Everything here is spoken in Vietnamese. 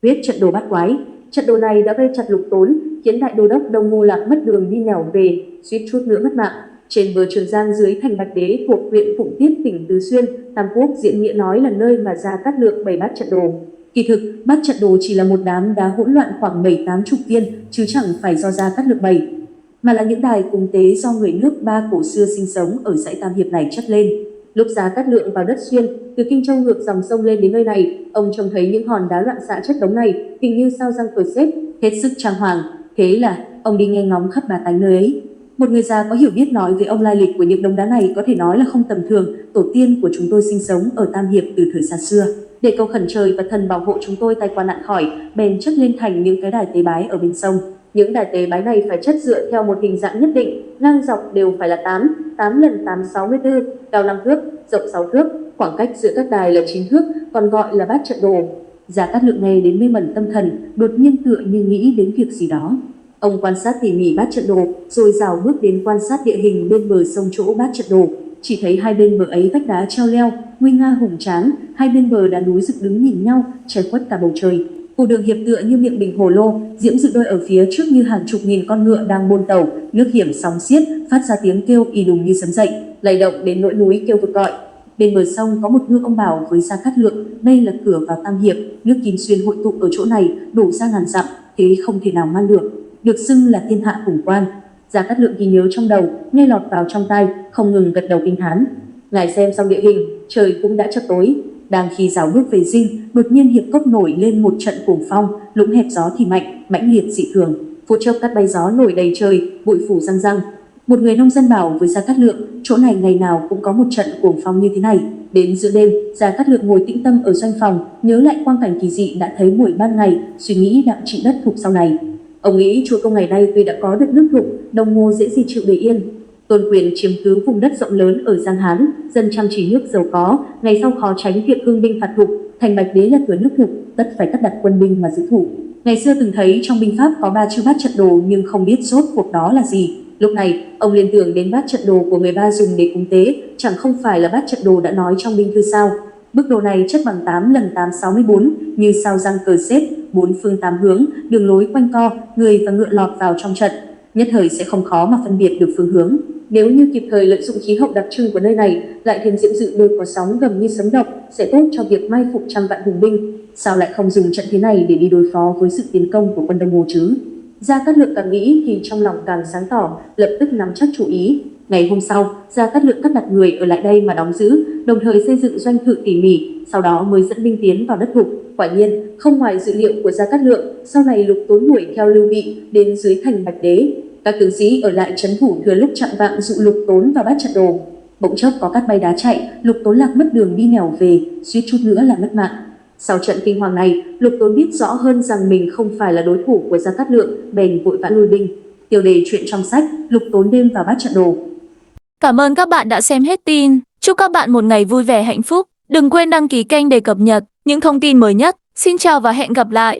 Quyết trận đồ bát quái. Trận đồ này đã gây chặt Lục Tốn, khiến đại đô đốc Đông Ngô Lạc mất đường đi nẻo về, suýt chút nữa mất mạng. Trên bờ Trường Giang dưới thành Bạch Đế thuộc huyện Phụng Tiết tỉnh Tứ Xuyên, Tam Quốc diễn nghĩa nói là nơi mà Gia Cát Lượng bày bát trận đồ. Kỳ thực, bát trận đồ chỉ là một đám đá hỗn loạn khoảng 7-80 viên, chứ chẳng phải do Gia Cát Lượng bày, mà là những đài cúng tế do người nước Ba cổ xưa sinh sống ở dãy Tam Hiệp này chất lên. Lúc Gia Cát Lượng vào đất Xuyên, từ Kinh Châu ngược dòng sông lên đến nơi này, ông trông thấy những hòn đá loạn xạ chất đống này, hình như sao răng cờ xếp, hết sức trang hoàng. Thế là ông đi nghe ngóng khắp Bà Tánh nơi ấy. Một người già có hiểu biết nói với ông lai lịch của những đống đá này có thể nói là không tầm thường. Tổ tiên của chúng tôi sinh sống ở Tam Hiệp từ thời xa xưa. Để cầu khẩn trời và thần bảo hộ chúng tôi tai qua nạn khỏi, bèn chất lên thành những cái đài tế bái ở bên sông. Những đài tế bái này phải chất dựa theo một hình dạng nhất định, ngang dọc đều phải là 8 lần 8 64, cao 5 thước, rộng 6 thước, khoảng cách giữa các đài là 9 thước, còn gọi là bát trận đồ. Gia Cát Lượng nghe đến mê mẩn tâm thần, đột nhiên tựa như nghĩ đến việc gì đó. Ông quan sát tỉ mỉ bát trận đồ, rồi rảo bước đến quan sát địa hình bên bờ sông chỗ bát trận đồ. Chỉ thấy hai bên bờ ấy vách đá treo leo, nguy nga hùng tráng, hai bên bờ đá núi dựng đứng nhìn nhau, che khuất cả bầu trời. Phủ đường hiệp tựa như miệng bình hồ lô, diễm dự đôi ở phía trước như hàng chục nghìn con ngựa đang bôn tàu, nước hiểm sóng xiết, phát ra tiếng kêu ì đùng như sấm dậy, lay động đến nỗi núi kêu vực gọi. Bên bờ sông có một hương ông bảo với Gia Cát Lượng, đây là cửa vào Tam Hiệp, nước Kim Xuyên hội tụ ở chỗ này, đổ ra ngàn dặm, thế không thể nào ngăn được xưng là thiên hạ khủng quan. Gia Cát Lượng ghi nhớ trong đầu, nghe lọt vào trong tai, không ngừng gật đầu kinh thán. Ngài xem xong địa hình, trời cũng đã chập tối. Đang khi rảo bước về dinh, đột nhiên hiệp cốc nổi lên một trận cuồng phong, lũng hẹp gió thì mạnh, mãnh liệt dị thường. Phút chốc cát bay gió nổi đầy trời, bụi phủ răng răng. Một người nông dân bảo với Gia Cát Lượng, chỗ này ngày nào cũng có một trận cuồng phong như thế này. Đến giữa đêm, Gia Cát Lượng ngồi tĩnh tâm ở doanh phòng, nhớ lại quang cảnh kỳ dị đã thấy buổi ban ngày, suy nghĩ đạo trị đất Thục sau này. Ông nghĩ chúa công ngày nay tuy đã có được nước Thục, Đông Ngô dễ gì chịu để yên. Tôn quyền chiếm cứ vùng đất rộng lớn ở Giang Hán, dân chăm chỉ nước giàu có, ngày sau khó tránh việc hương binh phạt Thục. Thành Bạch Đế là cửa nước Thục, tất phải cắt đặt quân binh mà giữ thủ. Ngày xưa từng thấy trong binh pháp có 3 chữ bát trận đồ nhưng không biết rốt cuộc đó là gì. Lúc này ông liên tưởng đến bát trận đồ của người ba dùng để cúng tế, chẳng không phải là bát trận đồ đã nói trong binh thư sao? Bức đồ này chất bằng 8 lần 8 64, như sao răng cờ xếp, 4 phương 8 hướng, đường lối quanh co, người và ngựa lọt vào trong trận, nhất thời sẽ không khó mà phân biệt được phương hướng. Nếu như kịp thời lợi dụng khí hậu đặc trưng của nơi này, lại thêm diễm dự đôi có sóng gầm như sấm động, sẽ tốt cho việc mai phục trăm vạn hùng binh. Sao lại không dùng trận thế này để đi đối phó với sự tiến công của quân Đông Ngô chứ? Gia Cát Lượng càng nghĩ thì trong lòng càng sáng tỏ, lập tức nắm chắc chủ ý. Ngày hôm sau, Gia Cát Lượng cắt đặt người ở lại đây mà đóng giữ, đồng thời xây dựng doanh thự tỉ mỉ, sau đó mới dẫn binh tiến vào đất Thục. Quả nhiên, không ngoài dự liệu của Gia Cát Lượng, sau này Lục Tốn đuổi theo Lưu Bị đến dưới thành Bạch Đế. Các tướng sĩ ở lại trấn thủ thừa lúc chạng vạng dụ Lục Tốn vào bát trận đồ. Bỗng chốc có cát bay đá chạy, Lục Tốn lạc mất đường đi nẻo về, suýt chút nữa là mất mạng. Sau trận kinh hoàng này, Lục Tốn biết rõ hơn rằng mình không phải là đối thủ của Gia Cát Lượng, bèn vội vã lui binh. Tiêu đề chuyện trong sách Lục Tốn đêm vào bát trận đồ. Cảm ơn các bạn đã xem hết tin. Chúc các bạn một ngày vui vẻ hạnh phúc. Đừng quên đăng ký kênh để cập nhật những thông tin mới nhất. Xin chào và hẹn gặp lại.